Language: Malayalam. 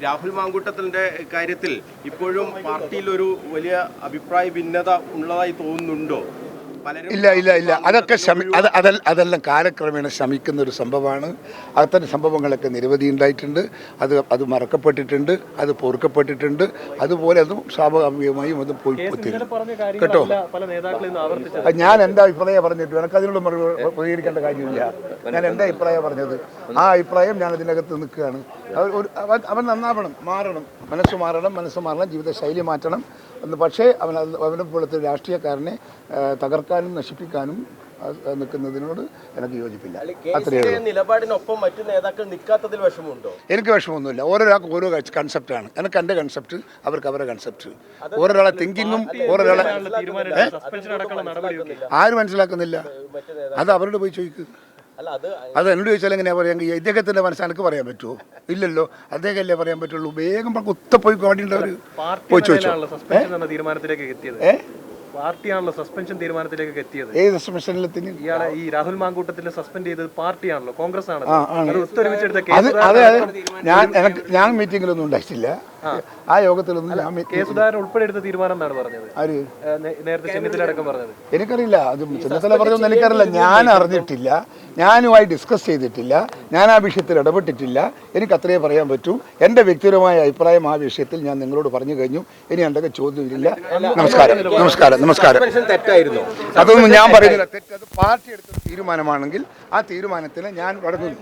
രാഹുൽ മാങ്കൂട്ടത്തിൻ്റെ കാര്യത്തിൽ ഇപ്പോഴും പാർട്ടിയിൽ ഒരു വലിയ അഭിപ്രായ ഭിന്നത ഉള്ളതായി തോന്നുന്നുണ്ടോ? ഇല്ല ഇല്ല ഇല്ല അതൊക്കെ അതെല്ലാം കാലക്രമേണ ശമിക്കുന്ന ഒരു സംഭവമാണ്. അത്തരം സംഭവങ്ങളൊക്കെ നിരവധി ഉണ്ടായിട്ടുണ്ട്. അത് മറക്കപ്പെട്ടിട്ടുണ്ട്, അത് പൊറുക്കപ്പെട്ടിട്ടുണ്ട്. അതുപോലെ അതും സ്വാഭാവികമായും അത് പോയി കേട്ടോ. ഞാൻ എൻ്റെ അഭിപ്രായം പറഞ്ഞിട്ട് എനിക്ക് അതിനോട് പ്രതികരിക്കേണ്ട കാര്യമില്ല. ഞാൻ എൻ്റെ അഭിപ്രായം പറഞ്ഞത്, ആ അഭിപ്രായം ഞാൻ അതിനകത്ത് നിൽക്കുകയാണ്. അവൻ നന്നാവണം, മാറണം, മനസ്സ് മാറണം, ജീവിതശൈലി മാറ്റണം. പക്ഷേ അവനെ പോലത്തെ രാഷ്ട്രീയക്കാരനെ തകർക്കാനും നശിപ്പിക്കാനും നിൽക്കുന്നതിനോട് എനിക്ക് യോജിപ്പില്ല. നിലപാടിനൊപ്പം മറ്റു നേതാക്കൾ നിൽക്കാത്തതിൽ വിഷമമുണ്ടോ? എനിക്ക് വിഷമമൊന്നുമില്ല. ഓരോരാൾക്ക് ഓരോ കൺസെപ്റ്റാണ്. എനിക്ക് എൻ്റെ കൺസെപ്റ്റ്, അവർക്ക് അവരുടെ കൺസെപ്റ്റ്. ഓരോരാളെ തിങ്കിങ്ങും ഓരോരാളെ ആരും മനസ്സിലാക്കുന്നില്ല. അത് അവരോട് പോയി ചോദിക്കുക. അത് എന്നോട് ചോദിച്ചാൽ എങ്ങനെയാ പറയാം? ഇദ്ദേഹത്തിന്റെ മനസ്സ് എനിക്ക് പറയാൻ പറ്റുമോ? ഇല്ലല്ലോ. അദ്ദേഹം അല്ലേ പറയാൻ പറ്റുള്ളൂ. വേഗം കുത്തപ്പോയി പാടിയുള്ളവർ പോയി ചോദിച്ചോ. പാർട്ടിയാണല്ലോ സസ്പെൻഷൻ തീരുമാനത്തിലേക്ക് എത്തിയത്. ഏത് സസ്പെൻഷനിലെത്തി? ഇയാളെ ഈ രാഹുൽ മാങ്കൂട്ടത്തിലെ സസ്പെൻഡ് ചെയ്തത് പാർട്ടിയാണല്ലോ, കോൺഗ്രസ് ആണ്. ഞാൻ മീറ്റിംഗിലൊന്നും ഉണ്ടായിട്ടില്ല. ആ യോഗത്തിലൊന്നും കെ സുധാകരൻ ഉൾപ്പെടെ എടുത്ത തീരുമാനം എന്നാണ് പറഞ്ഞത്. നേരത്തെ ചെന്നിത്തല അടക്കം പറഞ്ഞത് എനിക്കറിയില്ല. അത് ചെന്നിത്തല പറഞ്ഞൊന്നും എനിക്കറിയില്ല. ഞാൻ അറിഞ്ഞിട്ടില്ല, ഞാനുമായി ഡിസ്കസ് ചെയ്തിട്ടില്ല, ഞാൻ ആ വിഷയത്തിൽ ഇടപെട്ടിട്ടില്ല. എനിക്ക് അത്രയേ പറയാൻ പറ്റൂ. എൻ്റെ വ്യക്തിപരമായ അഭിപ്രായം ആ വിഷയത്തിൽ ഞാൻ നിങ്ങളോട് പറഞ്ഞു കഴിഞ്ഞു. ഇനി എന്തൊക്കെ ചോദ്യമില്ല. നമസ്കാരം. തെറ്റായിരുന്നു അതൊന്നും ഞാൻ പറയുന്നില്ല. തെറ്റത് പാർട്ടി എടുത്ത തീരുമാനമാണെങ്കിൽ ആ തീരുമാനത്തിന് ഞാൻ വഴങ്ങുന്നു.